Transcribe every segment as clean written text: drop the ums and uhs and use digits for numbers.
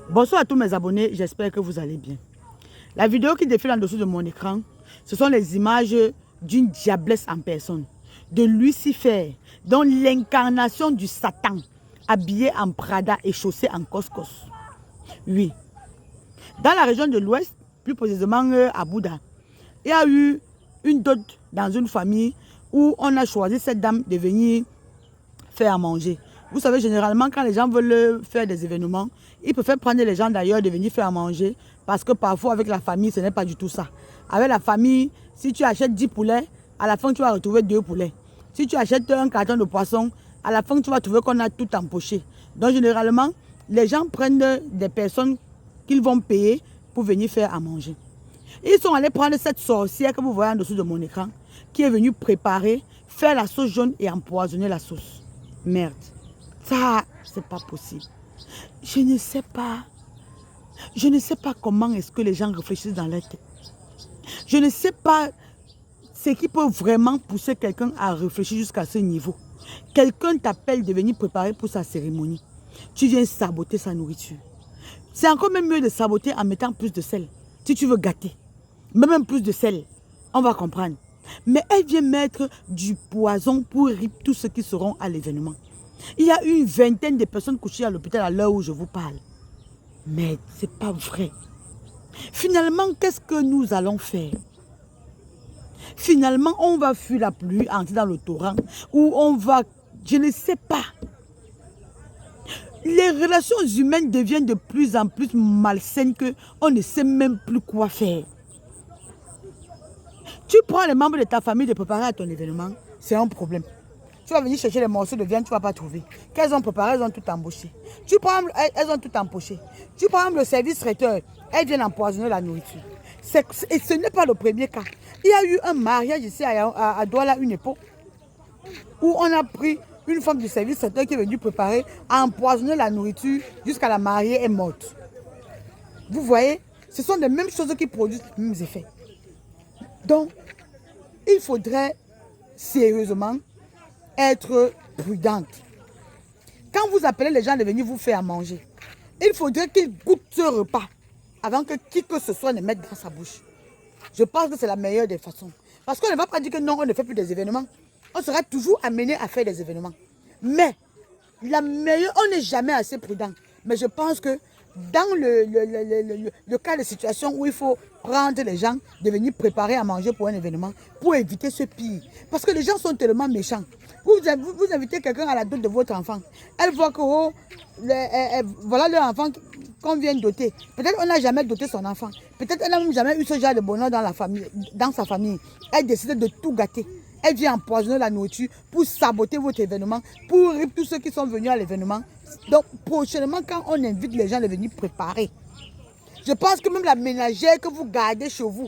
Bonsoir à tous mes abonnés, j'espère que vous allez bien. La vidéo qui défile en dessous de mon écran, ce sont les images d'une diablesse en personne, de Lucifer, dont l'incarnation du Satan, habillé en Prada et chaussé en couscous. Oui. Dans la région de l'Ouest, plus précisément à Bouddha, il y a eu une dot dans une famille où on a choisi cette dame de venir faire à manger. Vous savez, généralement, quand les gens veulent faire des événements, ils préfèrent prendre les gens d'ailleurs de venir faire à manger parce que parfois, avec la famille, ce n'est pas du tout ça. Avec la famille, si tu achètes 10 poulets, à la fin, tu vas retrouver 2 poulets. Si tu achètes un carton de poisson, à la fin, tu vas trouver qu'on a tout empoché. Donc, généralement, les gens prennent des personnes qu'ils vont payer pour venir faire à manger. Ils sont allés prendre cette sorcière que vous voyez en dessous de mon écran, qui est venue préparer, faire la sauce jaune et empoisonner la sauce. Merde. Ça, c'est pas possible. Je ne sais pas. Je ne sais pas comment est-ce que les gens réfléchissent dans leur tête. Je ne sais pas ce qui peut vraiment pousser quelqu'un à réfléchir jusqu'à ce niveau. Quelqu'un t'appelle de venir préparer pour sa cérémonie. Tu viens saboter sa nourriture. C'est encore même mieux de saboter en mettant plus de sel. Si tu veux gâter. Même plus de sel. On va comprendre. Mais elle vient mettre du poison pour rire tous ceux qui seront à l'événement. Il y a une vingtaine de personnes couchées à l'hôpital à l'heure où je vous parle. Mais ce n'est pas vrai. Finalement, qu'est-ce que nous allons faire? Finalement, on va fuir la pluie, entrer dans le torrent, ou on va... Je ne sais pas. Les relations humaines deviennent de plus en plus malsaines qu'on ne sait même plus quoi faire. Tu prends les membres de ta famille de préparer à ton événement, c'est un problème. Tu vas venir chercher les morceaux de viande, tu ne vas pas trouver. Qu'elles ont préparé, elles ont tout embauché. Tu prends, elles ont tout empoché. Tu prends le service traiteur, elles viennent empoisonner la nourriture. Et ce n'est pas le premier cas. Il y a eu un mariage ici à Douala, une époque, où on a pris une femme du service traiteur qui est venue préparer à empoisonner la nourriture jusqu'à la mariée est morte. Vous voyez, ce sont les mêmes choses qui produisent les mêmes effets. Donc, il faudrait sérieusement être prudente. Quand vous appelez les gens de venir vous faire à manger, il faudrait qu'ils goûtent ce repas avant que qui que ce soit ne mette dans sa bouche. Je pense que c'est la meilleure des façons. Parce qu'on ne va pas dire que non, on ne fait plus des événements. On sera toujours amené à faire des événements. Mais la meilleure, on n'est jamais assez prudent. Mais je pense que dans le cas de situation où il faut prendre les gens de venir préparer à manger pour un événement, pour éviter ce pire. Parce que les gens sont tellement méchants. Vous invitez quelqu'un à la dot de votre enfant. Elle voit que voilà leur enfant qu'on vient de doter. Peut-être on n'a jamais doté son enfant. Peut-être elle n'a même jamais eu ce genre de bonheur dans sa famille. Elle décide de tout gâter. Elle vient empoisonner la nourriture pour saboter votre événement, pour rire tous ceux qui sont venus à l'événement. Donc, prochainement, quand on invite les gens à venir préparer, je pense que même la ménagère que vous gardez chez vous,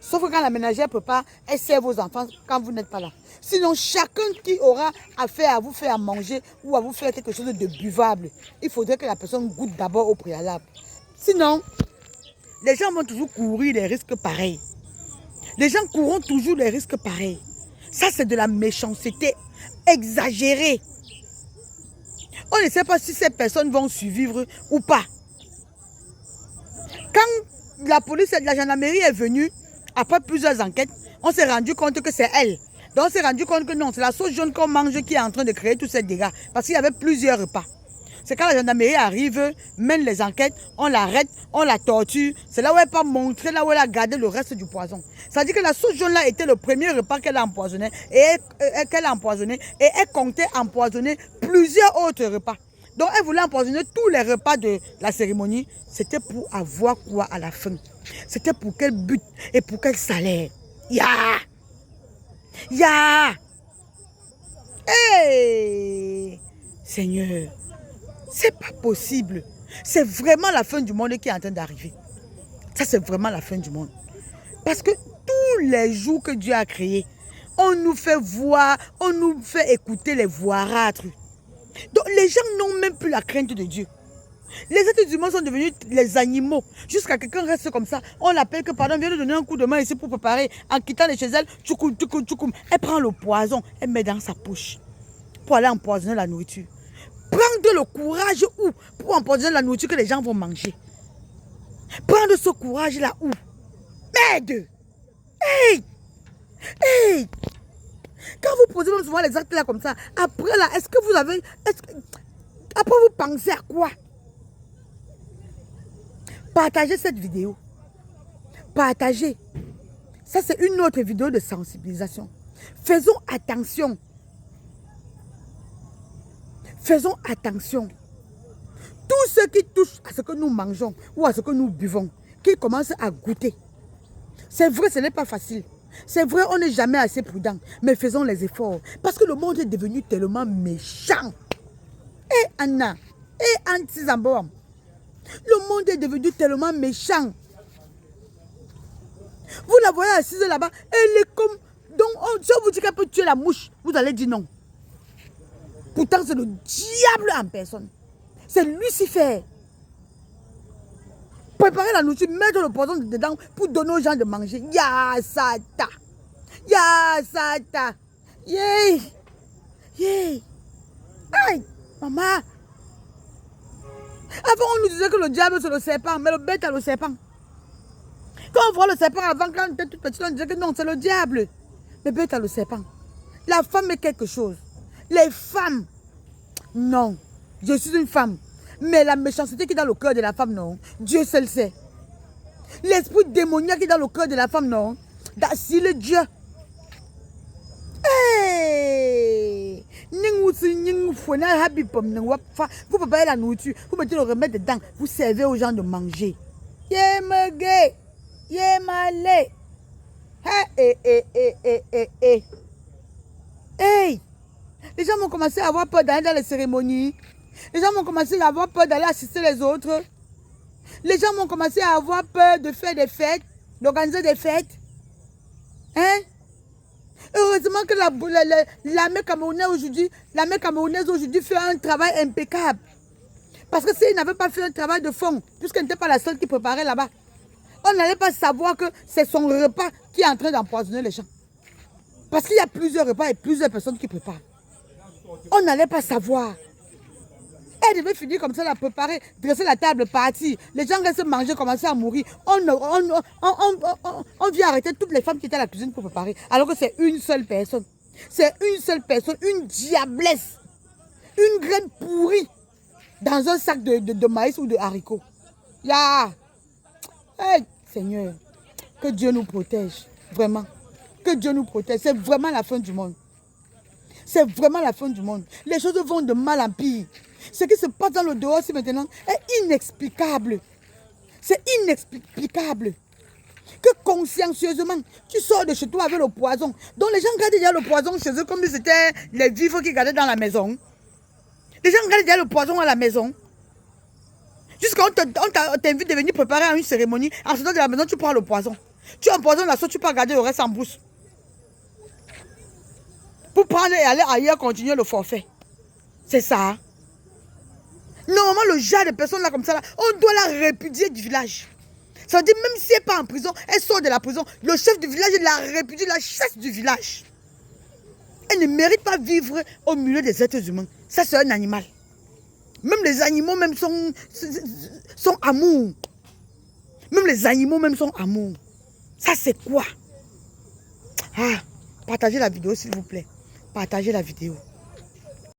sauf que quand la ménagère prépare, elle sert vos enfants quand vous n'êtes pas là. Sinon, chacun qui aura affaire à vous faire à manger ou à vous faire quelque chose de buvable, il faudrait que la personne goûte d'abord au préalable. Sinon, les gens vont toujours courir des risques pareils. Les gens courront toujours des risques pareils. Ça, c'est de la méchanceté exagérée. On ne sait pas si ces personnes vont survivre ou pas. Quand la police et la gendarmerie est venue, après plusieurs enquêtes, on s'est rendu compte que c'est elle. Donc on s'est rendu compte que non, c'est la sauce jaune qu'on mange qui est en train de créer tous ces dégâts. Parce qu'il y avait plusieurs repas. C'est quand la gendarmerie arrive, mène les enquêtes, on l'arrête, on la torture. C'est là où elle n'a pas montré, là où elle a gardé le reste du poison. Ça veut dire que la sauce jaune là était le premier repas qu'elle a empoisonné et elle comptait empoisonner plusieurs autres repas. Donc elle voulait empoisonner tous les repas de la cérémonie. C'était pour avoir quoi à la fin? C'était pour quel but et pour quel salaire? Hey! Seigneur, c'est pas possible. C'est vraiment la fin du monde qui est en train d'arriver. Ça, c'est vraiment la fin du monde. Parce que tous les jours que Dieu a créés, on nous fait voir, on nous fait écouter les voirâtres. Donc, les gens n'ont même plus la crainte de Dieu. Les êtres humains sont devenus les animaux. Jusqu'à quelqu'un reste comme ça. On l'appelle que, pardon, viens de donner un coup de main ici pour préparer. En quittant de chez elle, tchoukoum, tchoukoum, tchoukoum. Elle prend le poison, elle met dans sa poche pour aller empoisonner la nourriture. Prendre le courage où pour empoisonner la nourriture que les gens vont manger? Prendre ce courage-là où? Merde! Hey! Hey! Quand vous posez même souvent les actes là comme ça, après là, est-ce que vous avez... Après vous pensez à quoi? Partagez cette vidéo. Partagez. Ça c'est une autre vidéo de sensibilisation. Faisons attention. Faisons attention. Tout ce qui touche à ce que nous mangeons ou à ce que nous buvons, qu'ils commencent à goûter. C'est vrai, ce n'est pas facile. C'est vrai, on n'est jamais assez prudent. Mais faisons les efforts. Parce que le monde est devenu tellement méchant. Et Anna, et Anti Zambor, le monde est devenu tellement méchant. Vous la voyez assise là-bas, elle est comme... Donc, si on vous dit qu'elle peut tuer la mouche, vous allez dire non. Pourtant, c'est le diable en personne. C'est Lucifer. Préparer la nourriture, mettre le poison dedans pour donner aux gens de manger. Ya Sata. Ya Sata. Yay. Yay. Aïe, maman. Avant, on nous disait que le diable, c'est le serpent. Mais le bête est le serpent. Quand on voit le serpent avant, quand on était toute petite, on disait que non, c'est le diable. Le bête est le serpent. La femme est quelque chose. Les femmes, non. Je suis une femme. Mais la méchanceté qui est dans le cœur de la femme, non. Dieu seul sait. L'esprit démoniaque qui est dans le cœur de la femme, non. Si le Dieu. Hey! Vous préparez la nourriture, vous mettez le remède dedans, vous servez aux gens de manger. Yemege, yemale. Hey! Les gens vont commencer à avoir peur d'aller dans les cérémonies. Les gens vont commencer à avoir peur d'aller assister les autres. Les gens vont commencer à avoir peur de faire des fêtes, d'organiser des fêtes. Hein? Heureusement que l'armée camerounaise aujourd'hui fait un travail impeccable. Parce que s'ils n'avaient pas fait un travail de fond, puisqu'elle n'était pas la seule qui préparait là-bas, on n'allait pas savoir que c'est son repas qui est en train d'empoisonner les gens. Parce qu'il y a plusieurs repas et plusieurs personnes qui préparent. On n'allait pas savoir. Elle devait finir comme ça, la préparer, dresser la table, partir. Les gens restent manger, commencer à mourir. On vient arrêter toutes les femmes qui étaient à la cuisine pour préparer. Alors que c'est une seule personne. C'est une seule personne, une diablesse. Une graine pourrie dans un sac de maïs ou de haricots. Ya! Hey, Seigneur, que Dieu nous protège. Vraiment. Que Dieu nous protège. C'est vraiment la fin du monde. C'est vraiment la fin du monde. Les choses vont de mal en pire. Ce qui se passe dans le dehors ici maintenant est inexplicable. C'est inexplicable. Que consciencieusement, tu sors de chez toi avec le poison. Donc les gens gardent déjà le poison chez eux comme si c'était les vivres qui gardaient dans la maison. Les gens gardent déjà le poison à la maison. Jusqu'à on t'invite de venir préparer à une cérémonie. En sortant de la maison, tu prends le poison. Tu empoisonnes la sauce, tu peux garder le reste en bouche. Pour prendre et aller ailleurs, continuer le forfait. C'est ça. Normalement, le genre de personnes là comme ça, là, on doit la répudier du village. Ça veut dire, même si elle n'est pas en prison, elle sort de la prison. Le chef du village la répudie, la chasse du village. Elle ne mérite pas vivre au milieu des êtres humains. Ça, c'est un animal. Même les animaux même sont amour. Même les animaux même sont amour. Ça, c'est quoi? Ah, partagez la vidéo, s'il vous plaît. Partagez la vidéo.